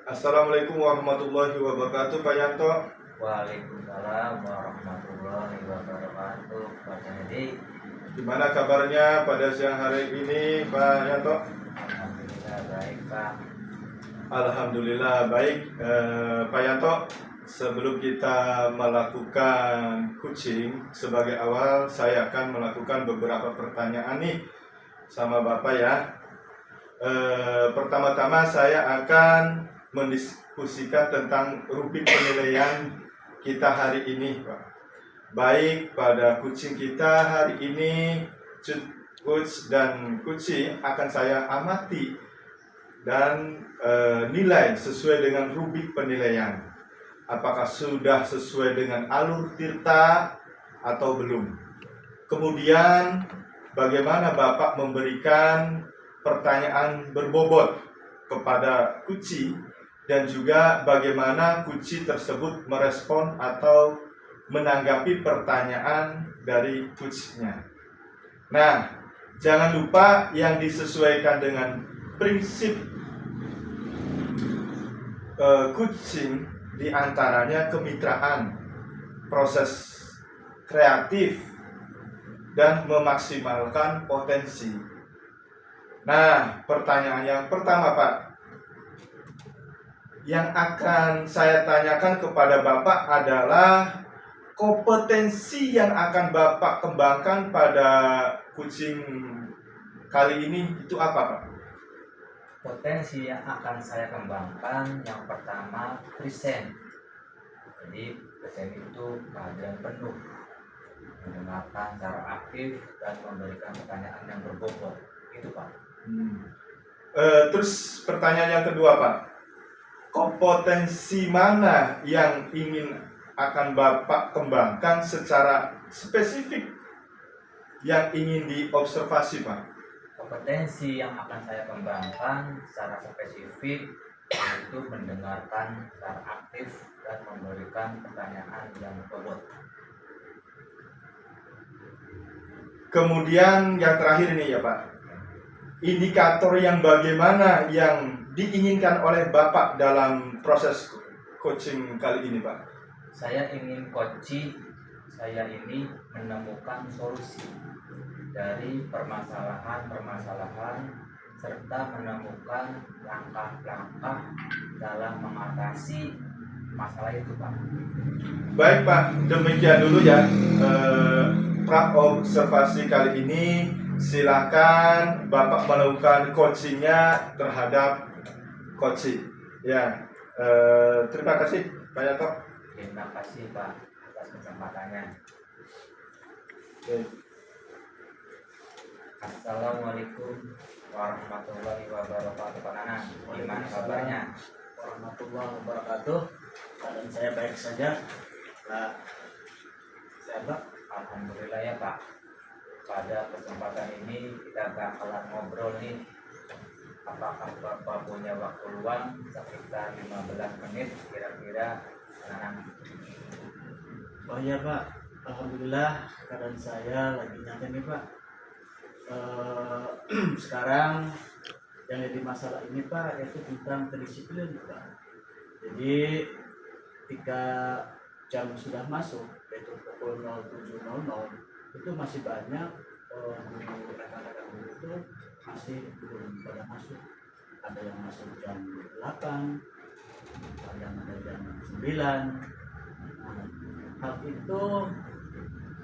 Assalamualaikum warahmatullahi wabarakatuh, Pak Yanto. Waalaikumsalam warahmatullahi wabarakatuh. Pak Jadi, Gimana kabarnya pada siang hari ini, Pak Yanto? alhamdulillah baik Pak. Alhamdulillah baik. Pak Yanto, sebelum kita melakukan coaching, sebagai awal saya akan melakukan beberapa pertanyaan nih sama Bapak ya. Pertama-tama saya akan mendiskusikan tentang rubrik penilaian kita hari ini, Pak. Baik pada coaching kita hari ini, coach dan coaching akan saya amati dan nilai sesuai dengan rubrik penilaian. Apakah sudah sesuai dengan alur tirta atau belum? Kemudian bagaimana Bapak memberikan pertanyaan berbobot kepada kunci dan juga bagaimana kunci tersebut merespon atau menanggapi pertanyaan dari coachnya. Nah, jangan lupa yang disesuaikan dengan prinsip coaching diantaranya kemitraan, proses kreatif, dan memaksimalkan potensi. Nah, pertanyaan yang pertama, Pak, yang akan saya tanyakan kepada Bapak adalah kompetensi yang akan Bapak kembangkan pada coaching kali ini itu apa, Pak? Potensi yang akan saya kembangkan yang pertama present. Jadi present itu kehadiran penuh, mendengarkan secara aktif dan memberikan pertanyaan yang berbobot. Itu Pak. Terus pertanyaan yang kedua, Pak, kompetensi mana yang ingin akan Bapak kembangkan secara spesifik yang ingin diobservasi, Pak? Kompetensi yang akan saya kembangkan secara spesifik yaitu mendengarkan secara aktif dan memberikan pertanyaan yang berbobot. Kemudian yang terakhir ini ya, Pak, indikator yang bagaimana yang diinginkan oleh Bapak dalam proses coaching kali ini, Pak? Saya ingin saya ini menemukan solusi dari permasalahan-permasalahan serta menemukan langkah-langkah dalam mengatasi masalah itu, Pak. Baik, Pak, demikian dulu ya observasi kali ini. Silakan Bapak melakukan coachingnya terhadap coaching. Ya, terima kasih Pak Yanto. Terima kasih Pak atas kesempatannya. Assalamualaikum warahmatullahi wabarakatuh. Pak Nana, gimana kabarnya? Warahmatullahi wabarakatuh. Keadaan saya baik saja. Pak, saya Pak. Alhamdulillah ya Pak. Pada kesempatan ini kita bakalan ngobrol nih. Apakah Bapak punya waktu luang sekitar 15 menit kira-kira? Nana. Oh iya Pak, alhamdulillah keadaan saya lagi nyantai nih Pak. Sekarang yang jadi masalah ini Pak yaitu tentang kedisiplinan Pak. Jadi ketika jam sudah masuk yaitu pukul 07.00 itu masih banyak guru rekan-rekan guru itu masih belum pada masuk. Ada yang masuk jam 8, ada yang jam 9. Nah, hal itu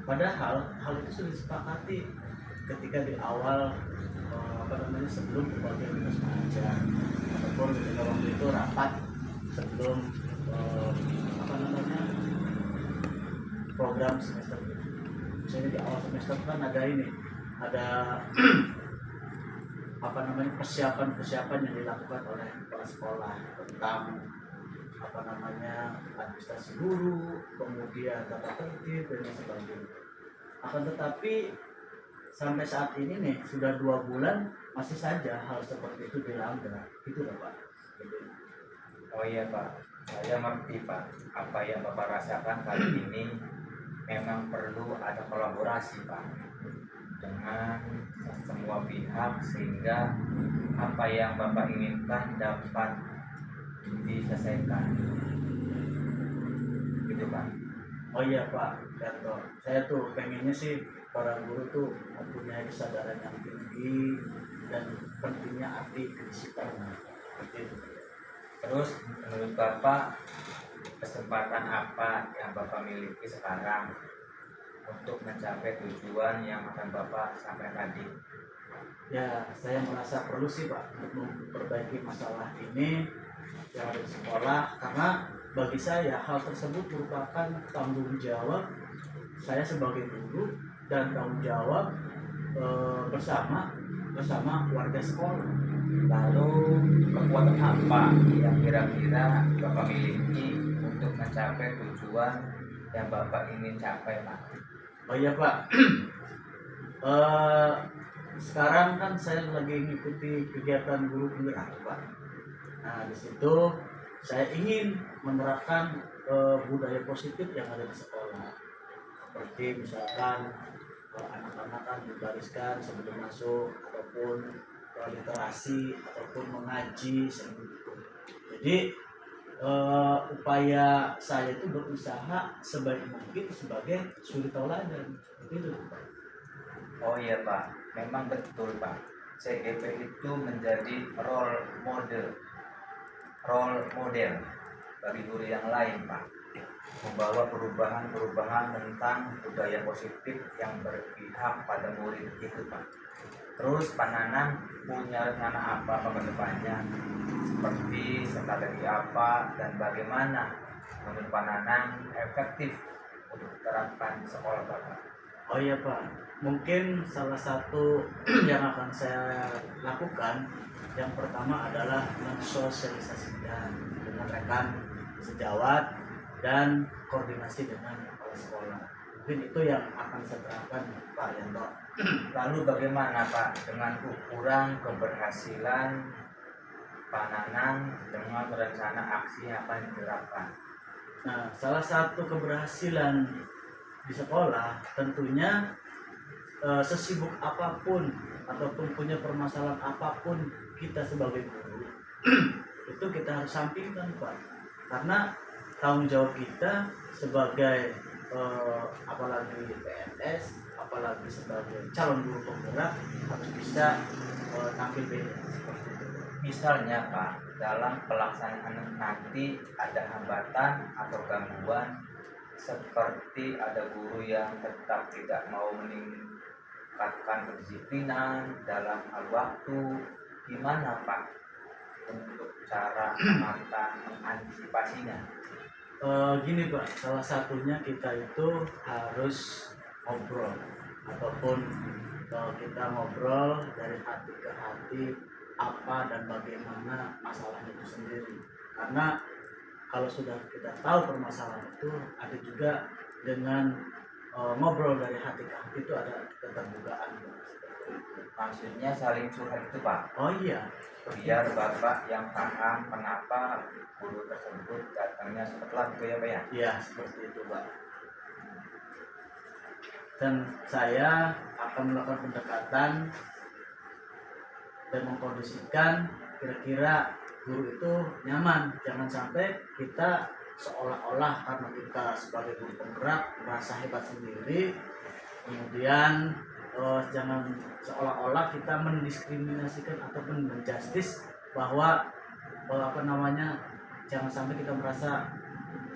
padahal hal itu sudah disepakati ketika di awal sebelum pembagian tugas mengajar ataupun ketika waktu itu rapat sebelum program semester itu. Misalnya di awal semester kan ada persiapan yang dilakukan oleh kepala sekolah tentang administrasi guru, kemudian tata tertib dan sebagainya. Akan tetapi sampai saat ini nih sudah 2 bulan masih saja hal seperti itu dilanggar, gitu loh Pak. Oh iya Pak, saya mengerti Pak. Apa yang Bapak rasakan kali ini memang perlu ada kolaborasi Pak dengan semua pihak sehingga apa yang Bapak inginkan dapat diselesaikan gitu Pak. Oh iya Pak Yanto, saya tuh pengennya sih para guru tuh mempunyai kesadaran yang tinggi dan pentingnya arti kedisiplinan. Seperti itu. Terus menurut Bapak kesempatan apa yang Bapak miliki sekarang untuk mencapai tujuan yang akan Bapak sampaikan tadi? Ya, saya merasa perlu sih Pak untuk memperbaiki masalah ini yang ada di sekolah, karena bagi saya hal tersebut merupakan tanggung jawab saya sebagai guru dan tanggung jawab bersama warga sekolah. Lalu kekuatan apa yang kira-kira Bapak miliki untuk mencapai tujuan yang Bapak ingin capai Pak? Oh iya Pak, Eh, sekarang kan saya lagi mengikuti kegiatan guru penggerak Pak. Nah di situ saya ingin menerapkan budaya positif yang ada di sekolah, seperti misalkan anak-anak kan dibariskan sebelum masuk, ataupun literasi ataupun mengaji seperti itu. Jadi upaya saya itu berusaha sebaik mungkin sebagai suri tauladan seperti itu Pak. Oh iya Pak, memang betul Pak. CGP itu menjadi role model bagi guru yang lain Pak. Membawa perubahan-perubahan tentang budaya positif yang berpihak pada murid itu Pak. Terus Pak Nanang punya rencana apa Pak ke depannya? Seperti strategi apa dan bagaimana menurut Pak Nanang efektif untuk diterapkan di sekolah Bapak? Oh iya Pak, mungkin salah satu yang akan saya lakukan yang pertama adalah mensosialisasikan dengan rekan sejawat dan koordinasi dengan kepala sekolah. Mungkin itu yang akan saya terapkan Pak Yanto. Lalu bagaimana Pak dengan ukuran keberhasilan Pak Nanang dengan rencana aksi yang akan diterapkan? Nah, salah satu keberhasilan di sekolah tentunya sesibuk apapun ataupun punya permasalahan apapun kita sebagai guru itu kita harus sampingkan Pak, karena tanggung jawab kita sebagai apalagi PNS, apalagi sebagai calon guru penggerak harus bisa tampil beda seperti itu. Misalnya Pak, dalam pelaksanaan nanti ada hambatan atau gangguan seperti ada guru yang tetap tidak mau meningkatkan kedisiplinan dalam hal waktu, gimana Pak untuk cara mengantisipasinya? Gini Pak, salah satunya kita itu harus ngobrol ataupun kita ngobrol dari hati ke hati apa dan bagaimana masalahnya itu sendiri, karena kalau sudah kita tahu permasalahan itu ada juga dengan ngobrol dari hati ke hati itu ada keterbukaan. Maksudnya saling curhat itu Pak, Oh iya, biar Bapak yang paham kenapa guru tersebut datangnya setelah itu ya Pak ya? iya seperti itu Pak. Dan saya akan melakukan pendekatan dan mengkondisikan kira-kira guru itu nyaman. Jangan sampai kita seolah-olah karena kita sebagai guru penggerak merasa hebat sendiri, kemudian jangan seolah-olah kita mendiskriminasikan ataupun menjustis bahwa jangan sampai kita merasa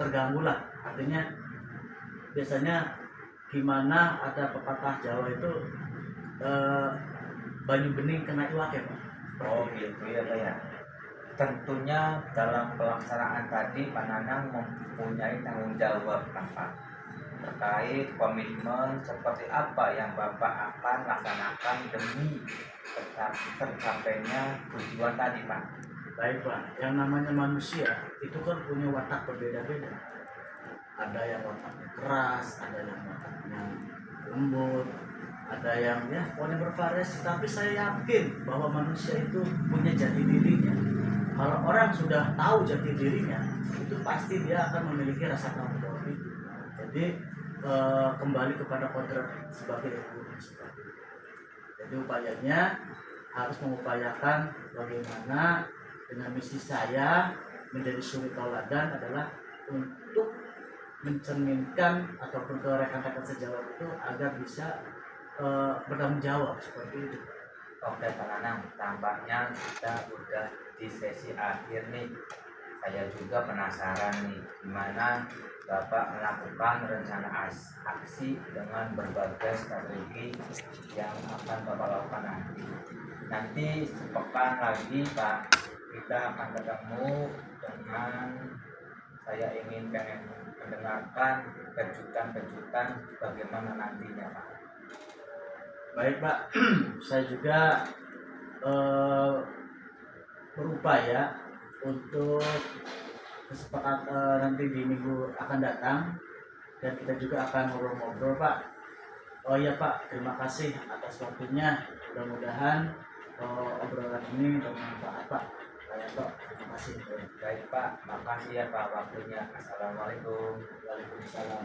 terganggu lah. Artinya biasanya gimana ada pepatah Jawa itu banyu bening kena iwak ya Pak. Oh gitu ya Pak ya. Tentunya dalam pelaksanaan tadi Pak Nanang mempunyai tanggung jawab kan Pak, terkait komitmen seperti apa yang Bapak akan laksanakan demi tercapainya tujuan tadi Pak. Baik Pak, yang namanya manusia itu kan punya watak berbeda-beda. Ada yang wataknya keras, ada yang wataknya lembut, ada yang ya pokoknya bervariasi. Tapi saya yakin bahwa manusia itu punya jati dirinya. Kalau orang sudah tahu jati dirinya, itu pasti dia akan memiliki rasa tanggung jawab itu. Jadi kembali kepada kodrat sebagai guru seperti itu. Jadi upayanya harus mengupayakan bagaimana dengan misi saya menjadi suri tauladan adalah untuk mencerminkan ataupun ke rekan-rekan sejawat itu agar bisa bertanggung jawab seperti itu. Oke Pak Nanang, tampaknya kita udah di sesi akhir nih. Saya juga penasaran nih, gimana Bapak melakukan rencana aksi dengan berbagai strategi yang akan Bapak lakukan nanti. Nanti sepekan lagi Pak, kita akan ketemu dengan saya ingin pengen mendengarkan kejutan-kejutan bagaimana nantinya Pak. Baik Pak, saya juga berupaya untuk kesepakatan nanti di minggu akan datang, dan kita juga akan ngobrol-ngobrol Pak. Oh iya Pak, terima kasih atas waktunya. Mudah-mudahan obrolan ini bermanfaat Pak. Baik Pak, terima kasih. Baik Pak, makasih ya Pak waktunya. Assalamualaikum. Waalaikumsalam.